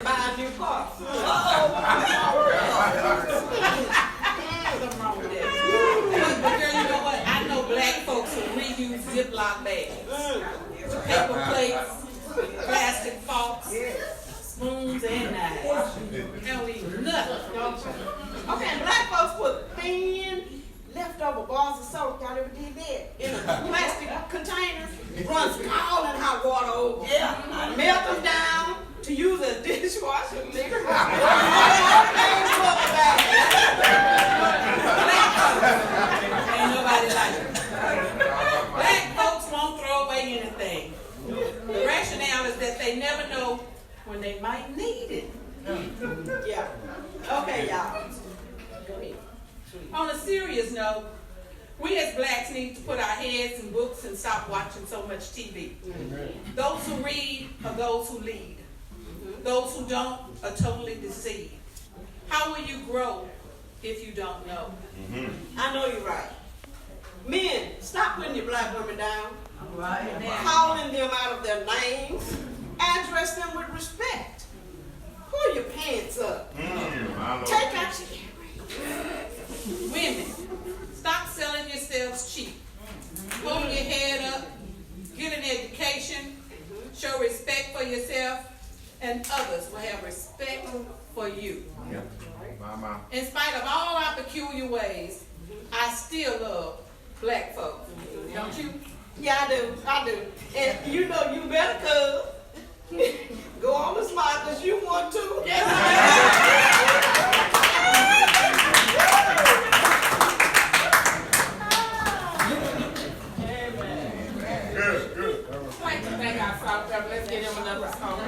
Buy a new car. But girl, you know what? I know black folks who reuse Ziploc bags, paper plates, plastic forks, spoons, and knives. They don't eat nothing. Okay, black folks put thin, leftover bars of soap. Y'all ever did that? In a plastic container, run scalding hot water over. Yeah. Melt them down to use as dishwasher liquor. Ain't nobody like it. Black folks won't throw away anything. The rationale is that they never know when they might need it. Yeah. Okay, y'all. On a serious note, we as blacks need to put our heads in books and stop watching so much TV. Those who read are those who lead. Those who don't are totally deceived. How will you grow if you don't know? I know you're right. Men, stop putting your black women down. Right. Calling them out of their names. Address them with respect. Pull your pants up. Take out your women, stop selling yourselves cheap. Hold your head up. Get an education. Show respect for yourself. And others will have respect for you. Yep. In spite of all our peculiar ways, I still love black folks. Don't you? Yeah, I do. And you know you better go on the spot because you want to. Good. I'd like to thank our South Africa. Let's get him another song.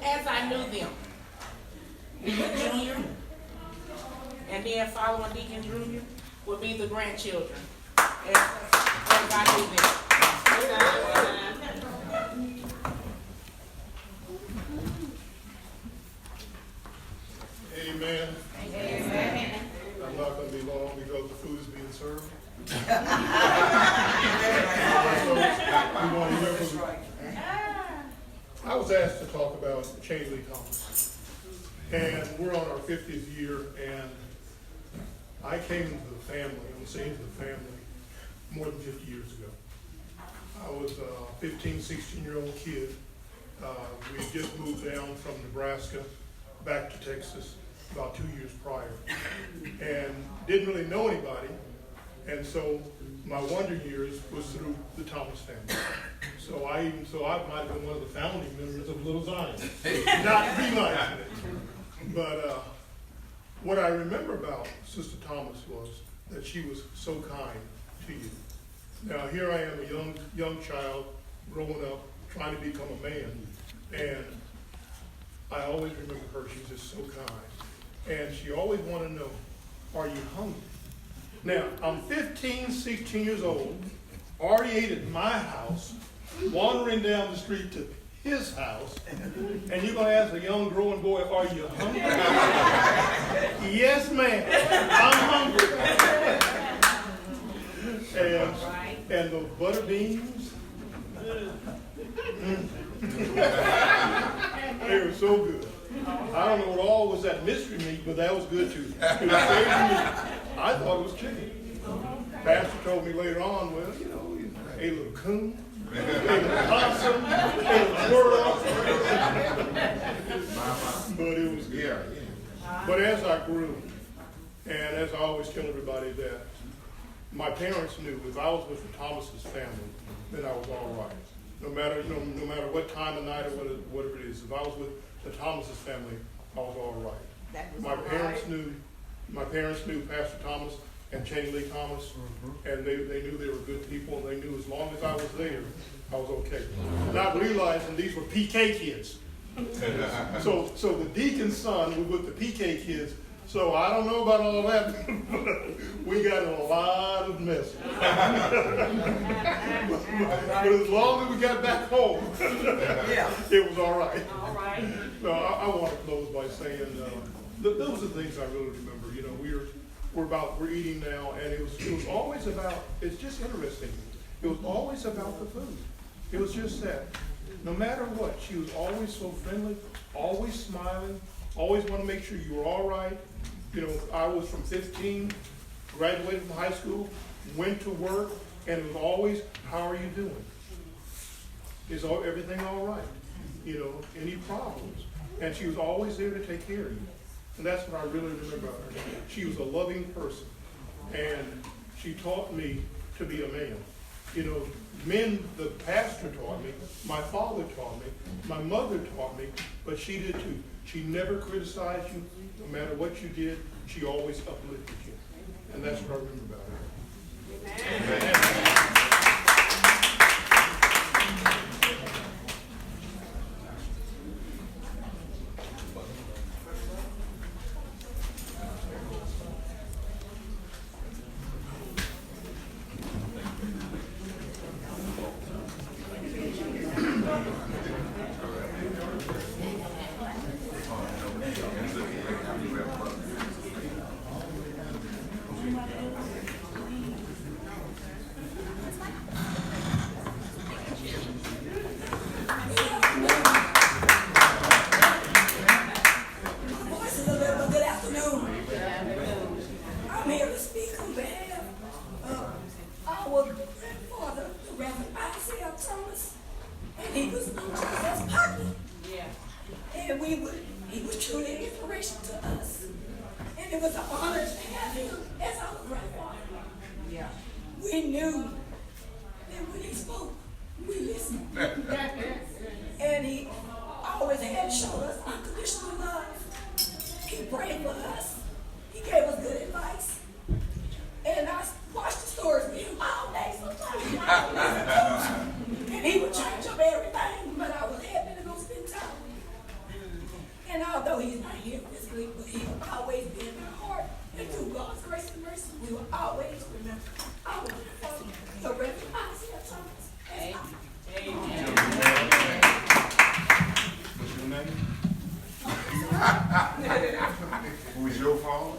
As I knew them, Deacon Jr. and then following Deacon Jr. would be the grandchildren. As I knew them. Amen. Amen. I'm not going to be long because the food is being served. I was asked to talk about Chain Lee Thomas. And we're on our 50th year, and I came into the family, I'm going to say into the family, more than 50 years ago. I was a 15, 16-year-old kid. We had just moved down from Nebraska back to Texas about 2 years prior, and didn't really know anybody. And so my wonder years was through the Thomas family. So I might have been one of the founding members of Little Zion, not realizing it. But what I remember about Sister Thomas was that she was so kind to you. Now here I am, a young child, growing up, trying to become a man, and I always remember her. She's just so kind, and she always wanted to know, "Are you hungry?" Now, I'm 15, 16 years old, already ate at my house, wandering down the street to his house, and you're going to ask a young growing boy, "Are you hungry?" Yes, ma'am, I'm hungry. And the butter beans, they were so good. I don't know what all was that mystery meat, but that was good too. It was savory meat. I thought it was chicken. Pastor told me later on, well, you know, ate a little coon, ate a little possum, ate a squirrel. But it was good. But as I grew, and as I always tell everybody that my parents knew if I was with the Thomas's family, then I was all right. No matter what time of night or whatever it is, if I was with the Thomas's family, I was all right. My parents knew Pastor Thomas and Chain Lee Thomas, and they knew they were good people, and they knew as long as I was there, I was okay. Not realizing these were PK kids. So the deacon's son was with the PK kids. So I don't know about all that, but we got in a lot of mess. But as long as we got back home, it was all right. So I want to close by saying those are things I really remember. You know, we're eating now, and it was always about. It's just interesting. It was always about the food. It was just that. No matter what, she was always so friendly, always smiling, always want to make sure you were all right. You know, I was from 15, graduated from high school, went to work, and it was always, how are you doing? Is everything all right? You know, any problems? And she was always there to take care of you. And that's what I really remember about her. She was a loving person. And she taught me to be a man. You know, men, the pastor taught me, my father taught me, my mother taught me, but she did too. She never criticized you, no matter what you did, she always uplifted you. And that's what I remember about her. Amen. I'm here to speak on behalf of our grandfather, the Reverend Isaiah Thomas, and he was Jesus' partner. And he was truly an inspiration to us. And it was an honor to have him as our grandfather. We knew that when he spoke, we listened. And he always had showed us unconditional love. He prayed for us. He gave us good advice. And I watched the stories with him all day sometimes. And he would change up everything, but I was happy to go spend time with him. And although he's not here physically, but he will always be in my heart. And through God's grace and mercy, we will always remember our grandfather, the Reverend Isaiah Thomas. Amen. What's your name? Who is your father?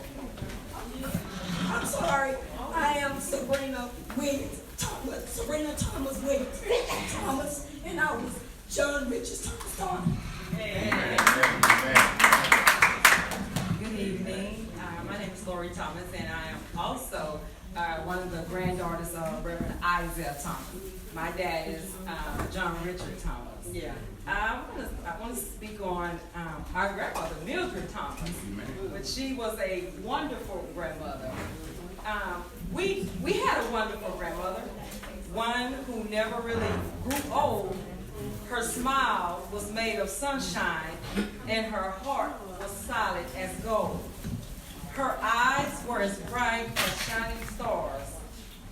I'm sorry. I am Sabrina Williams Thomas. Sabrina Thomas Williams Thomas, and I was John Richards Thomas daughter. Good evening. My name is Lori Thomas, and I am also one of the granddaughters of Reverend Isaiah Thomas. My dad is John Richard Thomas. I want to speak on our grandmother, Mildred Thomas, but she was a wonderful grandmother. We had a wonderful grandmother, one who never really grew old. Her smile was made of sunshine, and her heart was solid as gold. Her eyes were as bright as shining stars,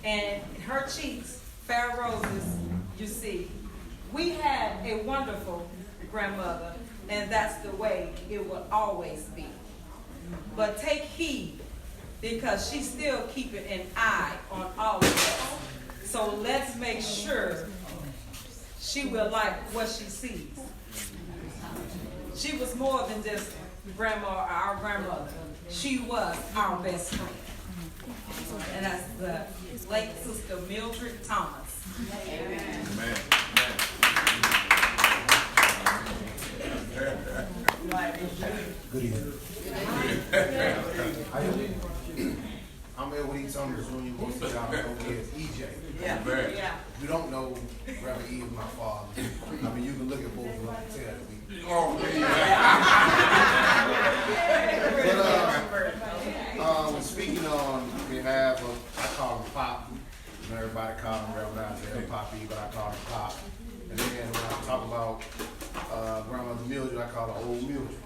and her cheeks fair roses, you see. We had a wonderful grandmother, and that's the way it will always be. But take heed, because she's still keeping an eye on all of us. So let's make sure she will like what she sees. She was more than just grandma or our grandmother. She was our best friend. And that's the late Sister Mildred Thomas. Amen. Good evening. I'm Edward E. Thomas Jr. Most of y'all know me as EJ. Yeah. If you don't know, Reverend E is my father. I mean, you can look at both of them and tell that we. But speaking on behalf of, I call him Pop. You know, everybody call him Reverend Isaiah Poppy, but I call him Pop. And then when I talk about Grandmother Mildred, I call her Old Mildred.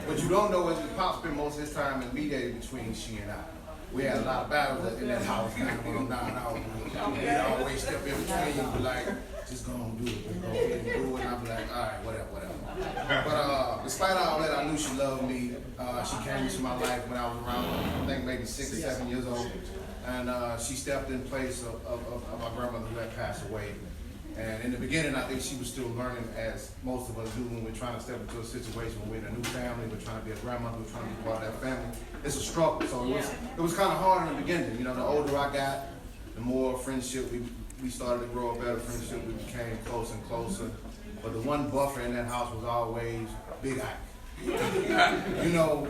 What you don't know is that Pop spent most of his time in mediating between she and I. We had a lot of battles in that house, kind of when I'm down out. We'd always step in between and be like, just go on, do it, just go ahead and do it. And I'd be like, all right, whatever. But despite all that, I knew she loved me. She came into my life when I was around, I think maybe 6 or 7 years old. And she stepped in place of my grandmother who had passed away. And in the beginning, I think she was still learning, as most of us do when we're trying to step into a situation when we're in a new family, we're trying to be a grandmother, we're trying to be part of that family. It's a struggle. So it was kind of hard in the beginning. You know, the older I got, the more friendship we we started to grow a better friendship. We became closer and closer. But the one buffer in that house was always Big Ike. You know,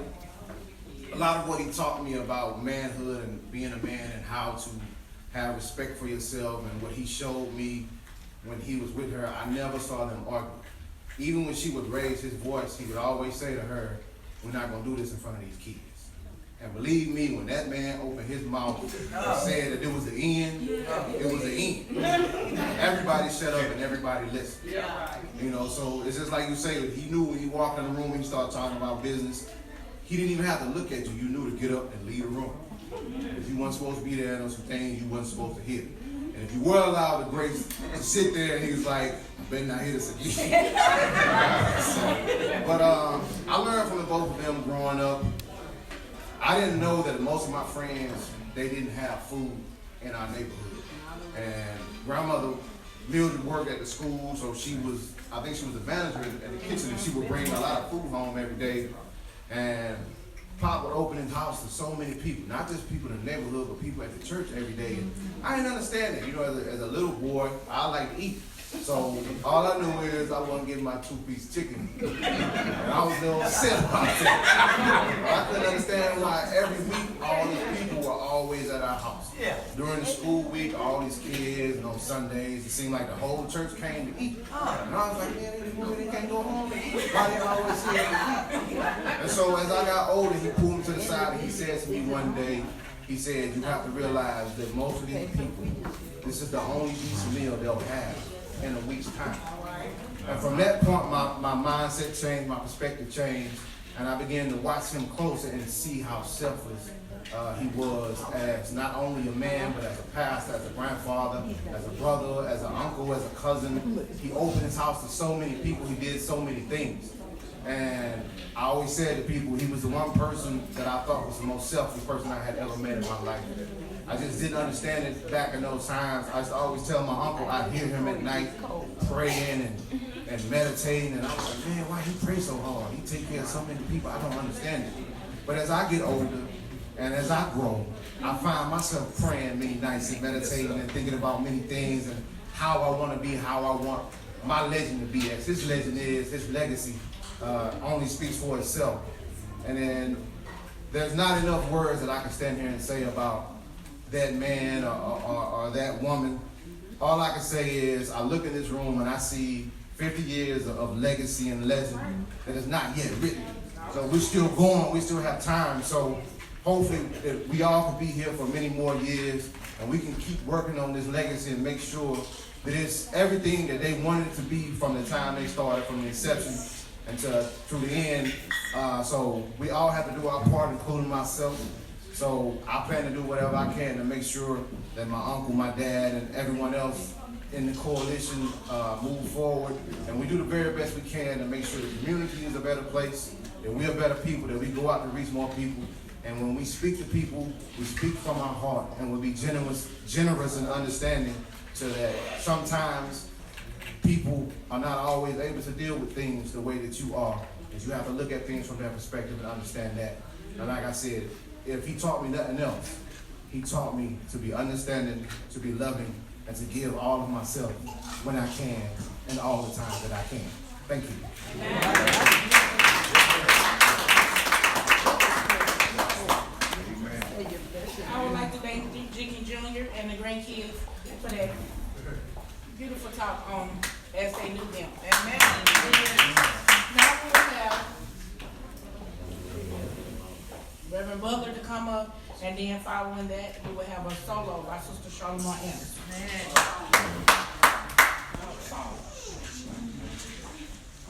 a lot of what he taught me about manhood and being a man and how to have respect for yourself, and what he showed me when he was with her, I never saw them argue. Even when she would raise his voice, he would always say to her, "We're not gonna do this in front of these kids." And believe me, when that man opened his mouth and said that it was the end, it was the end. Everybody shut up and everybody listened. You know, so it's just like you say, he knew when you walked in the room and you started talking about business, he didn't even have to look at you. You knew to get up and leave the room. If you weren't supposed to be there, and there were some things you weren't supposed to hear. And if you were allowed the grace to sit there, and he was like, "I better not hear this again." But I learned from the both of them growing up. I didn't know that most of my friends, they didn't have food in our neighborhood. And grandmother Mildred worked at the school, so I think she was the manager at the kitchen, and she would bring a lot of food home every day. And Pop would open his house to so many people, not just people in the neighborhood, but people at the church every day. And I didn't understand it. You know, as a little boy, I like to eat. So all I knew is I wasn't getting my 2-piece chicken. And I was a little upset about that. I couldn't understand why every week all these people were always at our house. During the school week, all these kids, and on Sundays, it seemed like the whole church came to eat. And I was like, man, they can't go home and eat. Why they always here to eat? And so as I got older, he pulled me to the side and he said to me one day, he said, "You have to realize that most of these people, this is the only decent meal they'll have in a week's time." And from that point, my mindset changed, my perspective changed, and I began to watch him closer and see how selfless he was as not only a man, but as a pastor, as a grandfather, as a brother, as an uncle, as a cousin. He opened his house to so many people. He did so many things. And I always said to people, he was the one person that I thought was the most selfless person I had ever met in my life. I just didn't understand it back in those times. I used to always tell my uncle, I'd hear him at night praying and meditating, and I was like, man, why he pray so hard? He take care of so many people, I don't understand it. But as I get older and as I grow, I find myself praying many nights and meditating and thinking about many things and how I want to be, how I want my legend to be. As his legend is, his legacy only speaks for itself. And then there's not enough words that I can stand here and say about that man or that woman. All I can say is I look in this room and I see 50 years of legacy and legend that is not yet written. So we're still going, we still have time. So hopefully we all can be here for many more years and we can keep working on this legacy and make sure that it's everything that they wanted it to be from the time they started, from the inception until through the end. So we all have to do our part, including myself. So I plan to do whatever I can to make sure that my uncle, my dad, and everyone else in the coalition move forward. And we do the very best we can to make sure the community is a better place, that we are better people, that we go out to reach more people. And when we speak to people, we speak from our heart, and we'll be generous and understanding, so that sometimes people are not always able to deal with things the way that you are. Because you have to look at things from their perspective and understand that. And like I said, if he taught me nothing else, he taught me to be understanding, to be loving, and to give all of myself when I can and all the time that I can. Thank you. I would like to thank Jiggy Jr. and the grandkids for that beautiful talk on as they knew them. Amen. Now we will have Reverend Butler to come up, and then following that, we will have a solo by Sister Charlotte Anderson.